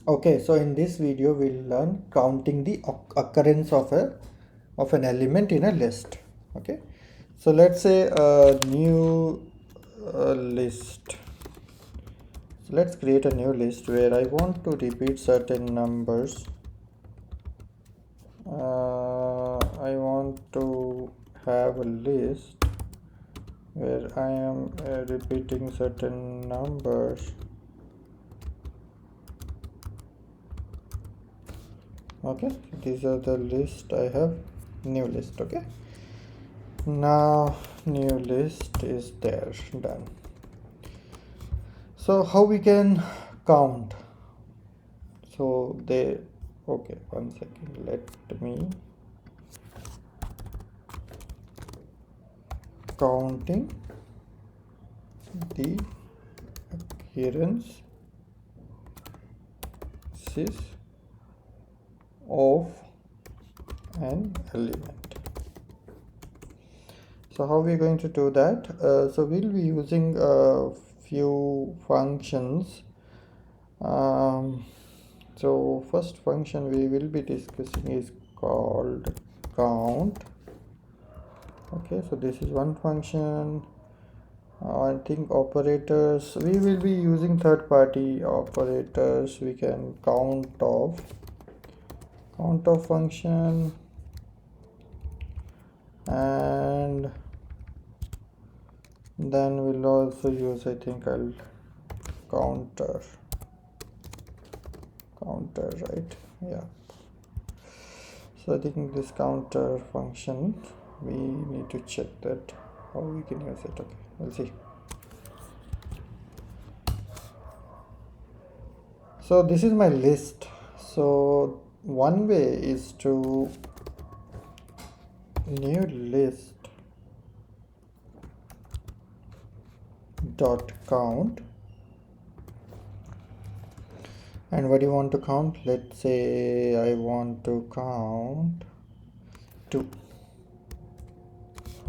Okay, so in this video we'll learn counting the occurrence of an element in a list. Okay, so let's say a new list. So let's create a new list where I want to repeat certain numbers. I want to have a list where I am repeating certain numbers. Okay, these are the list I have. New list. Okay, now new list is there, done. So how we can count? So they, okay, one second, let me counting the occurrences of an element. So how we are going to do that? So we'll be using a few functions. So first function we will be discussing is called count. Okay, so this is one function. I think operators, we will be using third-party operators. We can count of function, and then we'll also use, I think I'll counter, right? Yeah, so I think this counter function, we need to check that how we can use it. Okay, we'll see. So this is my list. So one way is to new list dot count, and what do you want to count? Let's say I want to count 2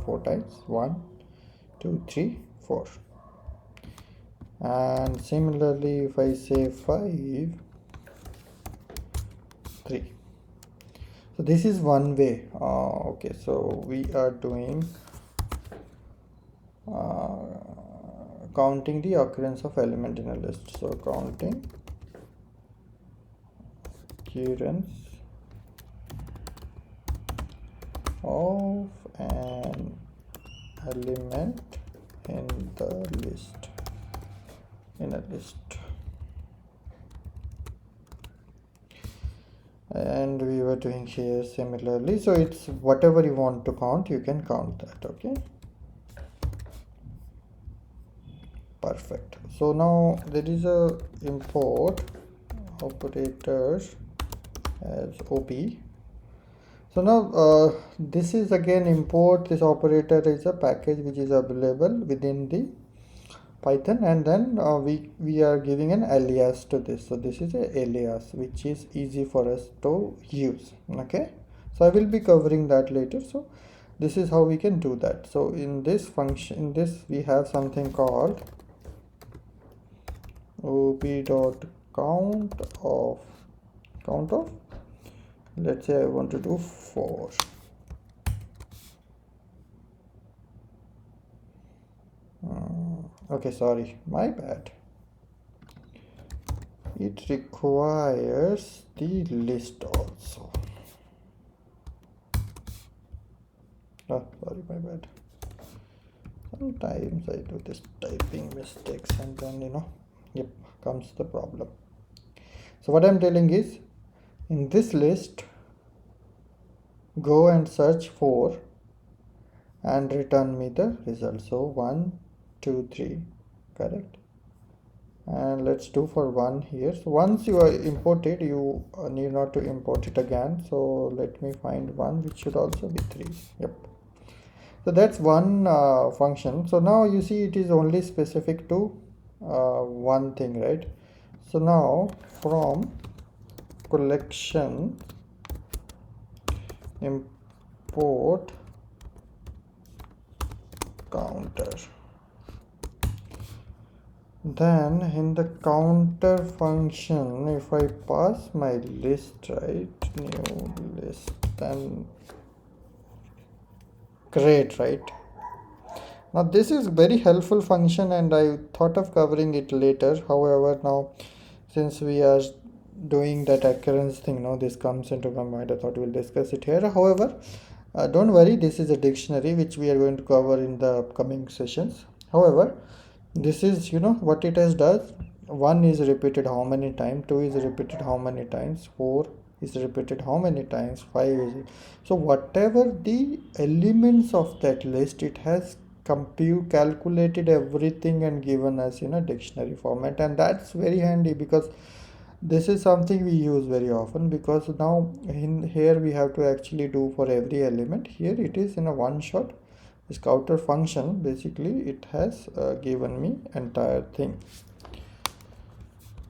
4 times, 1 2 3 4, and similarly if I say 5 3. So this is one way. Okay, so we are doing counting the occurrence of element in a list. So counting occurrence of an element in the list, and we were doing here similarly. So it's whatever you want to count, you can count that. Okay, perfect. So now there is a import operators as op. So now this is again import. This operator is a package which is available within the Python, and then we are giving an alias to this. So this is a alias which is easy for us to use. Okay, so I will be covering that later. So this is how we can do that. So in this function, in this we have something called op.count of, let's say I want to do 4. Okay, sorry, my bad. It requires the list also. Oh, sorry, my bad. Sometimes I do this typing mistakes, and then yep, comes the problem. So what I'm telling is, in this list, go and search for and return me the result. So 1 2 3, correct, and let's do for 1 here. So once you are imported, you need not to import it again. So let me find 1 which should also be 3. Yep, so that's one function. So now you see it is only specific to one thing, right? So now from collection import counter. Then in the counter function, if I pass my list, right, new list, then great, right? Now this is very helpful function and I thought of covering it later. However, now since we are doing that occurrence thing, now this comes into my mind. I thought we'll discuss it here. However, don't worry, this is a dictionary which we are going to cover in the upcoming sessions. However, this is, what it has does. 1 is repeated how many times, 2 is repeated how many times, 4 is repeated how many times, 5 is, so whatever the elements of that list, it has calculated everything and given us in a dictionary format. And that's very handy because this is something we use very often, because now in here we have to actually do for every element. Here it is in a one shot. This counter function, basically it has given me entire thing.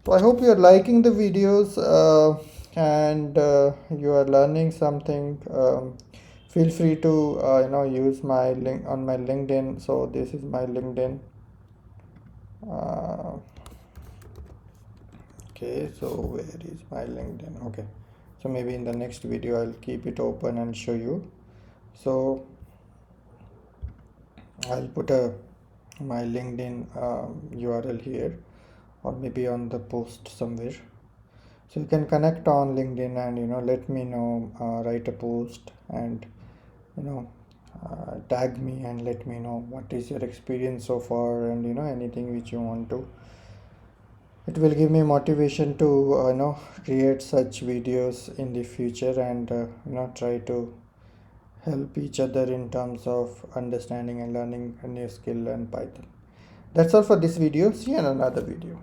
So I hope you are liking the videos and you are learning something. Feel free to use my link on my LinkedIn. So this is my LinkedIn. uh, okay, so where is my LinkedIn? Okay, so maybe in the next video I'll keep it open and show you. So I'll put my LinkedIn URL here, or maybe on the post somewhere, so you can connect on LinkedIn and let me know, write a post and you know tag me and let me know what is your experience so far, and anything which you want to. It will give me motivation to create such videos in the future, and try to help each other in terms of understanding and learning a new skill and Python. That's all for this video. See you in another video.